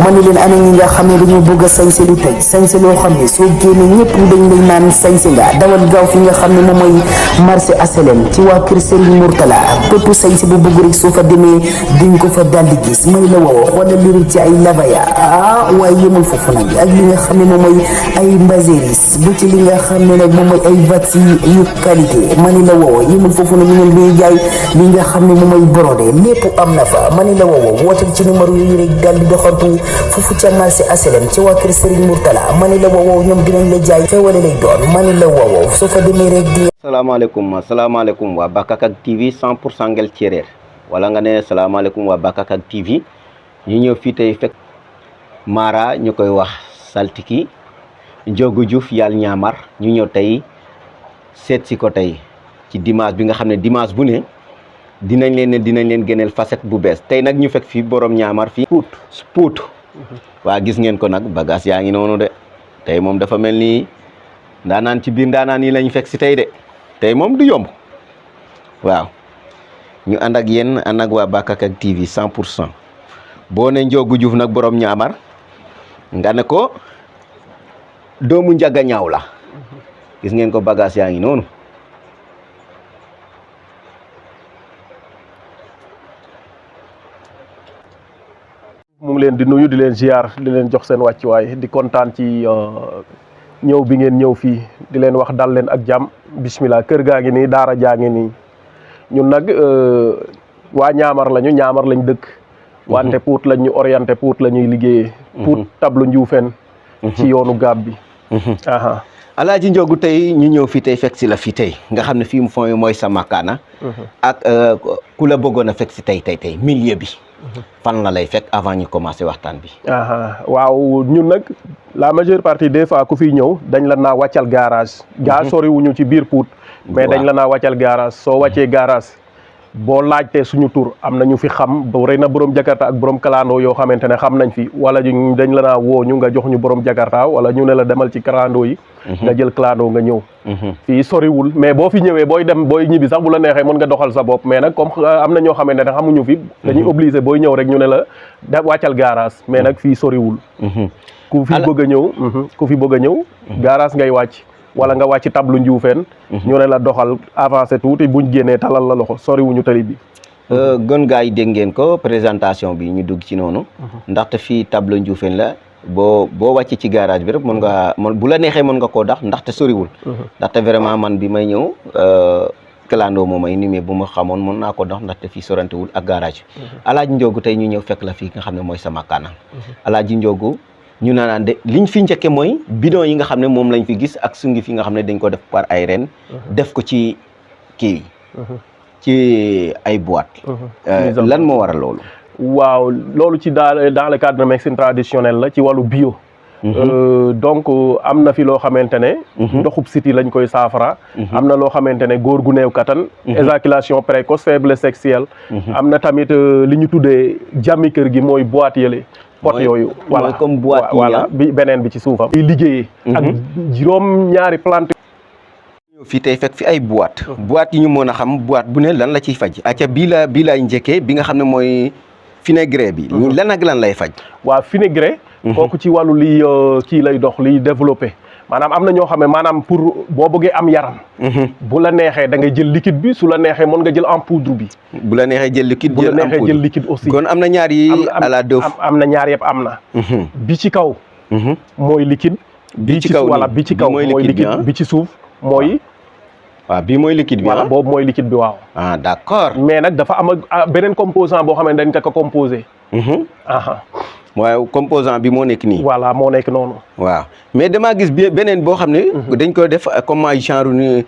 ma ni leen ana ñi nga xam ne dañoo bëgg a sañse lu tey sañse loo xam ne soo génnee ñëpp dañ lay naan sañse nga dawal gaaw fi nga xam ne moom mooy marché HLM ci waa kër Serigne Mourtala bépp sañse bu bëgg rek soo fa demee diñ ko fa daldi gis may la woo xoolal li ci ay labaya waaye yëmul foofu nag ak li nga xam ne moom mooy ay mbaséris bu ci li nga xam ne nag moom mooy ay vats yu qualité ma ni la woo yëmul foofu nag ñu ngi jaay li nga xam ne moom mooy brodé lépp am na fa ma ni la woo wootal ci numéro yi rek daldi doxantu foofu ca marché HLM ci waa kër Serigne Mourtala ma ni la woo ñoom dinañ la jaay xewale lay doon ma ni la woo soo fa demee rek di salaamaaleykum waa Bakakak TV 100% ngel cereer wala nga ne salaamaaleykum waa Bakakak TV ñu ñëw fii tey fekk Mara ñu koy wax Saltiki Ndiogou Diouf yàlla ñaamar ñu ñëw tey seet si ko tey ci dimanche bi nga xam ne dimanche bu ne dinañ leen génneel facette bu bees tey nag ñu fekk fii borom ñaamar fii Pout waa gis ngeen ko nag bagage yaa ngi noonu de tey moom dafa mel ni ndaanaan ci biir ndaanaan yi lañ fekk si tey de tey moom du yomb waaw ñu ànd ak yéen ànd ak waa Bakakak TV 100% boo ne Ndiogou Diouf nag borom ñaamar nga ne ko doomu njaga ñaaw la gis ngeen ko bagage yaa ngi noonu mu ngi leen di nuyu di leen ziar di leen jox seen wàccuwaay di kontaan ci ñëw bi ngeen ñëw fii di leen wax dal leen ak jàmm bismillah kër gaa ngi nii daara jaa ngi nii ñun nag waa ñaamar lañ dëkk wante Pout lañ ñu orienté Pout la ñuy liggéeyee Pout tablu Njuufeen ci yoonu gaab bi Alaaji Ndiogou tey ñu ñëw fii tey fekk si la fii tey nga xam ne fii mu fooy mooy sa makaana ak ku la bëggoon a fekk si tey milieu bi fan la lay fekk avant ñu commencé waxtaan bi waaw ñun nag la majeure partie des fois ku fiy ñëw dañ la naa wàccal garage soriwuñu ci biir Pout mais dañ la naa wàccal garage soo wàccee garage boo laajtee suñu tur am na ñu fi xam rëy na borom jakarta ak borom kalandoo yoo xamante ne xam nañ fi wala dañ la naa woo ñu nga jox ñu borom jakarta wala ñu ne la demal ci kalandoo yi nga jël kalandoo nga ñëw fii soriwul mais boo fi ñëwee booy ñibbi sax bu la neexee mën nga doxal sa bopp mais nag comme am na ñoo xamante ne xamuñu fi dañuy obligé booy ñëw rek ñu ne la wàccal garage mais nag fii soriwul ku fi bëgg a ñëw garage ngay wàcc wala nga wàcc tablu Njuufeen ñu ne la doxal avancé tuuti buñ génnee talal la loxo soriwuñu tali bi gën gaa yi dégg ngeen ko présentation bi ñu dugg ci noonu ndaxte fii tablu Njuufeen la boo wàcc ci garage bi rek bu la neexee mën nga koo dax ndaxte soriwul ndaxte vraiment man bi may ñëw kalandoo moo may ni mais bu ma xamoon mën naa ko dox ndaxte fii sorantewul ak garage bi Alaaji Ndiogou tey ñu ñëw fekk la fii nga xam ne mooy sama kaana Alaaji Ndiogou ñu naan de liñ fi njëkke mooy bidon yi nga xam ne moom lañ fi gis ak sungi fi nga xam ne dañ ko def par ay ren def ko ci kii ci ay boîte lan moo waral loolu waaw loolu ci dans le cadre de médecine traditionnelle la ci wàllu bio donc am na fi loo xamante ne ndoxub siti lañ koy saafara am na loo xamante ne góor gu néew kattan éjaculation précoce faiblesse sexuelle am na tamit li ñu tuddee jàmmi kër gi mooy boîte yële pot yooyu voilà comme boîte voilà bi beneen bi ci suufam liggéeyee ak juróom ñaari plante fii tey fekk fi ay boîte yi ñu mën a xam boîte bu ne lan la ciy faj acca bii laay njëkkee bi nga xam ne mooy fenugrec bi lan ak lan lay faj waaw fenugrec kooku ci wàllu liy kii lay dox liy développé maanaam am na ñoo xam ne maanaam pour boo bëggee am yaram bu la neexee da ngay jël liquide bi su la neexee mën nga jël en poudre bi bu la neexee jël liquide jël liquide aussi kon am na ñaar yi à la deux am na ñaar yëpp am na bi ci kaw mooy liquide bi ci kaw voilà bi ci kaw mooy liquide bi ci suuf mooy waaw bii mooy liquide bi voilà boobu mooy liquide bi waaw d'accord mais nag dafa am beneen composant boo xam ne dañ ko composé waaw composant bi moo nekk nii voilà moo nekk noonu waaw mais damaa gis beneen boo xam ne dañ koy def comme ay genre ni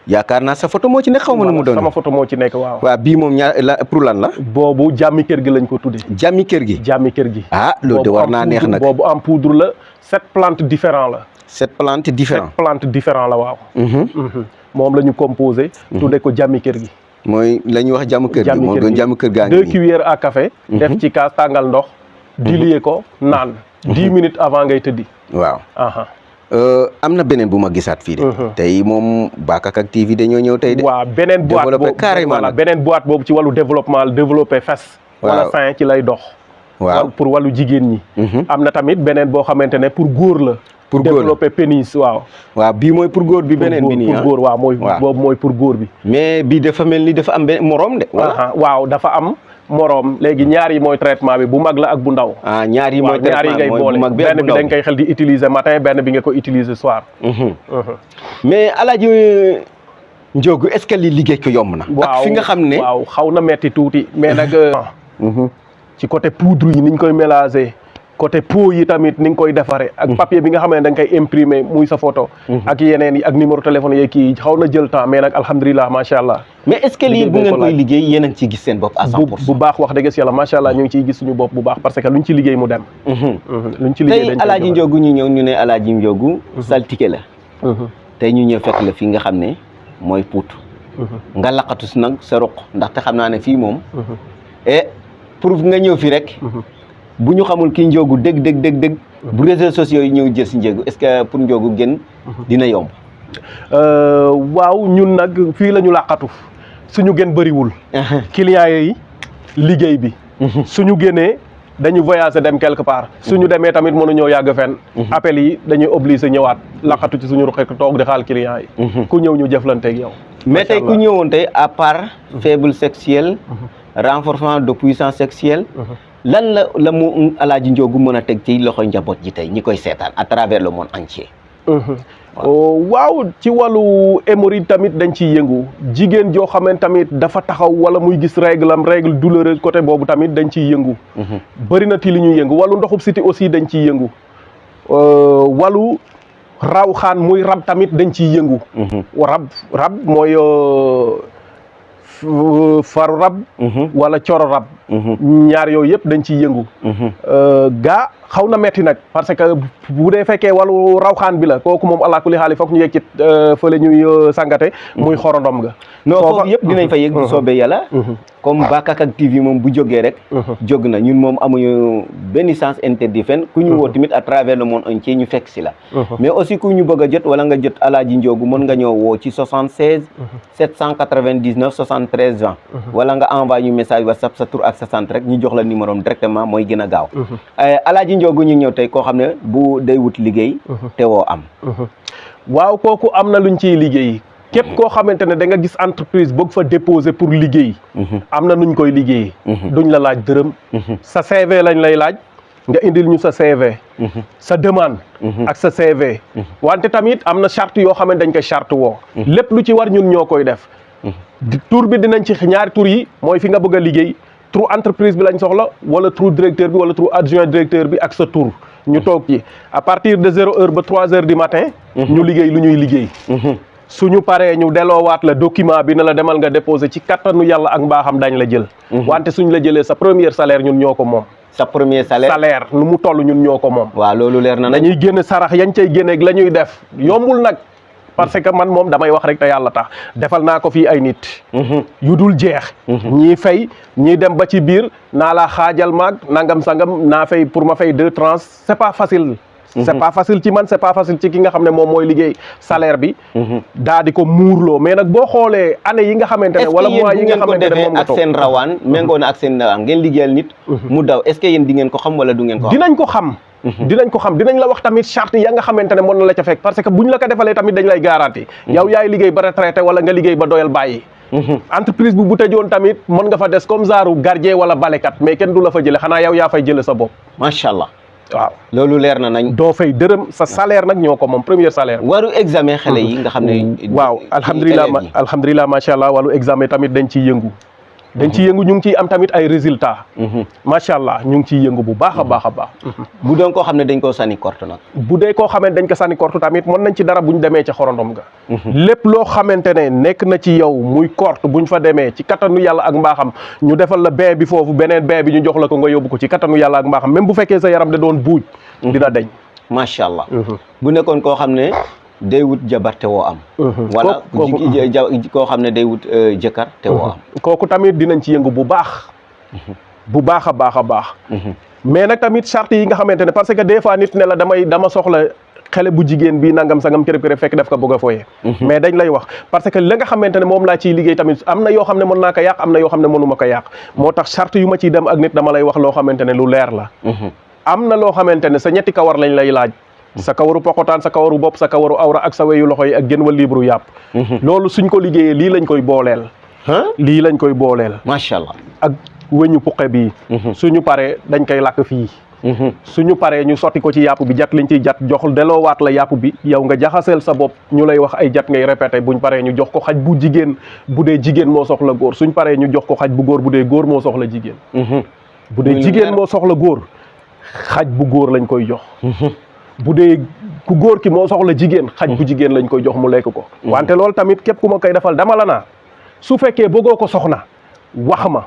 yaakaar naa sa photo moo ci nekk xaw ma nu mu doon sama photo moo ci nekk waaw bii moom pour lan la boobu jàmmi kër gi lañ ko tuddee jàmmi kër gi loolu de war naa neex nag boobu en poudre la 7 plantes différents la 7 plantes différents la waaw moom la ñu composé tuddee ko jàmmi kër gi mooy la ñuy wax jàmm kër gi moom doon jàmm kër gaa ngi 2 cuillères à café def ci kaas tàngal ndox diluer ko naan 10 minutes avant ngay tëddi waaw am na beneen bu ma gisaat fii de tey moom Bakakak TV dañoo ñëw tey de waaw beneen boîte boobu carrément voilà beneen boîte boobu ci wàllu développement développé fes wala sein ci lay dox waaw pour wàllu jigéen ñi. am na tamit beneen boo xamante ne pour góor la. pour góor développer pénis waaw. waaw bii mooy pour góor bi beneen bi nii pour góor waaw mooy boobu mooy pour góor bi. mais bii dafa mel ni dafa am benn moroom de. wala waaw dafa am moroom léegi ñaar yi mooy traitement bi bu mag la ak bu ndaw. ñaar yi mooy traitement ngay boole benn bi dañ koy xel di utiliser matin benn bi nga ko utiliser soir. mais Alaaji Ndiogou est-ce que li liggéey ko yomb na. ak fi nga xam ne waaw xaw na metti tuuti mais nag. ci côté poudre yi niñ koy mélanger. côté pot yi tamit ni nga koy defaree. ak papier bi nga xam ne da nga koy imprimer muy sa photo. ak yeneen yi ak numéro téléphone yeeg kii xaw na jël temps mais nag alhamdulilah macha allah. mais est-ce que lii bu ngeen koy liggéey yéen a ngi ciy gis seen bopp à 100%. bu baax wax dëgg yàlla macha allah ñu ngi ciy gis suñu bopp bu baax parce que luñ ci liggéey mu dem. luñ ci liggéey tey Alaaji Ndiogou ñu ñëw ñu ne Alaaji Ndiogou saltige la. tey ñu ñëw fekk la fi nga xam ne mooy Pout. nga laqatu si nag sa ruq ndaxte xam naa ne fii moom. et pour nga ñëw fi rek. bu ñu xamul kii Ndiogou dëgg. bu réseaux sociaux yi ñëw jël si Ndiogou est-ce que pour Ndiogou gën dina yomb. waaw ñun nag fii la ñu làqatu suñu gën bëriwul. clients yi liggéey bi. suñu génnee dañu voyager dem quelque part. suñu demee tamit mënuñoo yàgg fenn. appel yi dañuy obligé ñëwaat làqatu ci suñu ruq toog di xaal clients yi. ku ñëw ñu jëflanteeg yow. mais tey ku ñëwoon tey à part faible sexuel. renforcement de puissance sexuelle. lan la mu Alaaji Ndiogou mën a teg ci loxo njaboot ji tey ñi koy seetaan à travers le monde entier. waaw ci wàllu hémorroïde tamit dañ ciy yëngu jigéen joo xamante tamit dafa taxaw wala muy gis règle douloureuse côté boobu tamit dañ ciy yëngu. bëri na ti li ñuy yëngu wàllu ndoxub siti aussi dañ ciy yëngu. wàllu raw xaan muy rab tamit dañ ciy yëngu. rab mooy faru rab. wala coro rab. ñaar yooyu yëpp dañ ciy yëngu. gaa xaw na metti nag parce que bu dee fekkee wàllu rawxaan bi la kooku moom allah kulli xaali foog ñu yegg ci fële ñuy sangate. muy xorondom ga. non foofu yëpp dinañ fa yegg bu soobee yàlla. comme Bakakak TV moom bu jógee rek. jóg na ñun moom amuñu benn sens interdit fenn ku ñu woo tamit à travers le monde entier ñu fekk si la. mais aussi ku ñu bëgg a jot wala nga jot Alaaji Ndiogou mën nga ñëw woo ci 76 799 73 20. wala nga envoyé ñu message WhatsApp sa tur ak sa sant rek ñu jox la numéro am directement mooy gën a gaaw. Alaaji Ndiogou ñu ñëw tey koo xam ne bu day wut liggéey. te woo am. waaw kooku am na luñ ciy liggéey. képp koo xamante ne da nga gis entreprise bëgg fa déposer pour liggéey. am na nuñ koy liggéey. duñ la laaj dërëm. sa CV lañ lay laaj nga indil ñu sa CV. sa demande. ak sa CV. wante tamit am na charte yoo xam ne dañ koy charte woo. lépp lu ci war ñun ñoo koy def. tur bi dinañ ci ñaari tur yi mooy fi nga bëgg a liggéey. tur entreprise bi lañ soxla wala tur directeur bi wala tur adjoint directeur bi ak sa tur ñu toog ci à partir de 0h ba 3h du matin. ñu liggéey lu ñuy liggéey. suñu paree ñu delloowaat la document bi ne la demal nga déposer ci kattanu yàlla ak mbaaxam dañ la jël. wante suñ la jëlee sa premier salaire ñun ñoo ko moom. sa premier salaire nu mu toll ñun ñoo ko moom. waaw loolu leer na dañuy génn sarax yañ cay génneeg la ñuy def yombul nag. parce que man moom damay wax rek te yàlla tax defal naa ko fii ay nit. yu dul jeex. ñii fay ñii dem ba ci biir naa la xaajal maag nangam sangam naa fay pour ma fay 2 tranches c'est pas facile. c'est pas facile ci man c'est pas facile ci ki nga xam ne moom mooy liggéey salaire bi. daa di ko muurloo mais nag boo xoolee année yi nga xamante ne. wala mois yi nga xamante ne moom nga toog ak seen rawaan méngoo na ak seen rawaan ngeen liggéeyal nit. mu daw est-ce que yéen di ngeen ko xam wala du ngeen ko xam. dinañ ko xam. dinañ la wax tamit charte ya nga xamante ne mën na la ca fekk parce que buñ la ko defalee tamit dañ lay garanti. yow yaay liggéey ba retraité wala nga liggéey ba doyal bàyyi. entreprise bu tëjoon tamit mën nga fa des comme genre gardien wala balekat mais kenn du la fa jële xanaa yow yaa fay jële sa bopp. macha allah. waaw loolu leer na nañ. doo fay dërëm sa salaire nag ñoo ko moom premier salaire. waru examen xale yi nga xam ne. waaw alhamdulilah macha allah wàllu examen tamit dañ ciy yëngu. dañ ciy yëngu ñu ngi ciy am tamit ay résultats. macha allah ñu ngi ciy yëngu bu baax a baax a baax. bu doon koo xam ne dañ koo sànni korte nag. bu dee koo xamante dañ ko sànni korte tamit mën nañ ci dara buñ demee ca xorondom ga. lépp loo xamante ne nekk na ci yow muy korte buñ fa demee ci kattanu yàlla ak mbaaxam ñu defal la bain bi foofu beneen bain bi ñu jox la ko nga yóbbu ko ci kattanu yàlla ak mbaaxam même bu fekkee sa yaram da doon buuj. dina deñ. macha allah. bu nekkoon koo xam ne. day wut jabar te woo am. wala koo xam ne day wut jëkkër te woo am. kooku tamit dinañ ci yëngu bu baax. bu baax a baax a baax. mais nag tamit charte yi nga xamante ne parce que des fois nit ne la dama soxla xale bu jigéen bi nangam sangam kërëb fekk def ko bëgg a foyee mais dañ lay wax parce que la nga xamante ne moom laa ciy liggéey tamit am na yoo xam ne mën naa ko yàq am na yoo xam ne mënuma ko yàq moo tax charte yu ma ciy dem ak nit dama lay wax loo xamante ne lu leer la am na loo xamante ne sa ñetti kawar lañ lay laaj sa kawaru pokotaan sa kawaru bopp sa kawaru awra ak sa weyu loxo yi ak gën wa libre yàpp loolu suñ ko liggéeyee lii lañ koy booleel lii lañ koy booleel macha allah ak wëñu puqe bii suñu paree dañ koy lakk fii suñu paree ñu sotti ko ci yàpp bi jat liñ ciy jat jox deloowaat la yàpp bi yow nga jaxaseel sa bopp ñu lay wax ay jat ngay répété buñ paree ñu jox ko xaj bu jigéen bu dee jigéen moo soxla góor suñ paree ñu jox ko xaj bu góor bu dee góor moo soxla jigéen bu dee jigéen moo soxla góor xaj bu góor lañ koy jox bu dee ku góor ki moo soxla jigéen xaj bu jigéen lañ koy jox mu lekk ko wante loolu tamit képp ku ma koy defal dama la naa su fekkee bëggoo ko soxna wax ma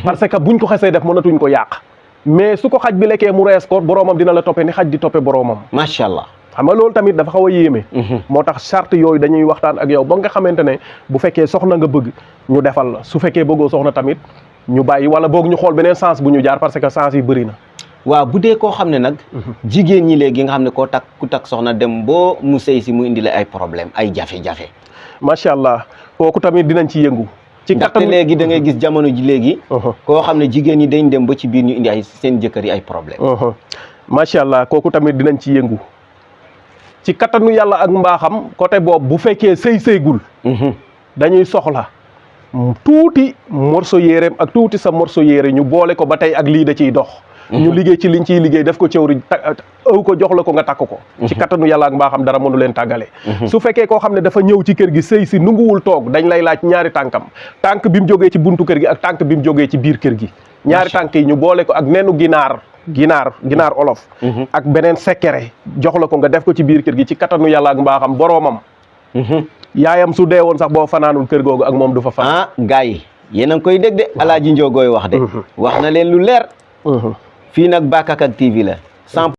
parce que buñ ko xesee def mënatuñ ko yàq mais su ko xaj bi lekkee mu rees ko boroomam dina la toppe ni xaj di toppe boroomam macha allah xam nga loolu tamit dafa xaw a yéeme moo tax charte yooyu dañuy waxtaan ak yow ba nga xamante ne bu fekkee soxna nga bëgg ñu defal la su fekkee bëggoo soxna tamit ñu bàyyi wala boog ñu xool beneen sens bu ñu jaar parce que sens yi bëri na waaw bu dee koo xam ne nag jigéen ñi léegi nga xam ne ku takk soxna dem boo mu sëy si mu indi la ay problème ay jafe-jafe macha allah kooku tamit dinañ ci yëngu ci ndaxte léegi da ngay gis jamono ji léegi koo xam ne jigéen ñi dañ dem ba ci biir ñu indi ay seen jëkkër yi ay problème macha allah kooku tamit dinañ ci yëngu ci kattanu yàlla ak mbaaxam côté boobu bu fekkee sëy-sëygul dañuy soxla tuuti morceau yéreem ak tuuti sa morceau yére ñu boole ko ba tey ak lii da ciy dox ñu liggéey ci liñ ciy liggéey def ko cëwri ëw ko jox la ko nga takk ko ci kattanu yàlla ak mbaaxam dara mënu leen tàggale su fekkee koo xam ne dafa ñëw ci kër gi sëy si nunguwul toog dañ lay laaj ñaari tànkam tànk bi mu jógee ci buntu kër gi ak tànk bi mu jógee ci biir kër gi ñaari tànk yi ñu boole ko ak nenu ginaar olof ak beneen sekkere jox la ko nga def ko ci biir kër gi ci kattanu yàlla ak mbaaxam boroomam yaayam su dee woon sax boo fanaanul kër googu ak moom du fa fanaan gars yi yéen a ngi koy dégg de Alaaji Njogooy wax de wax na leen lu leer fii nag Bakakak TV la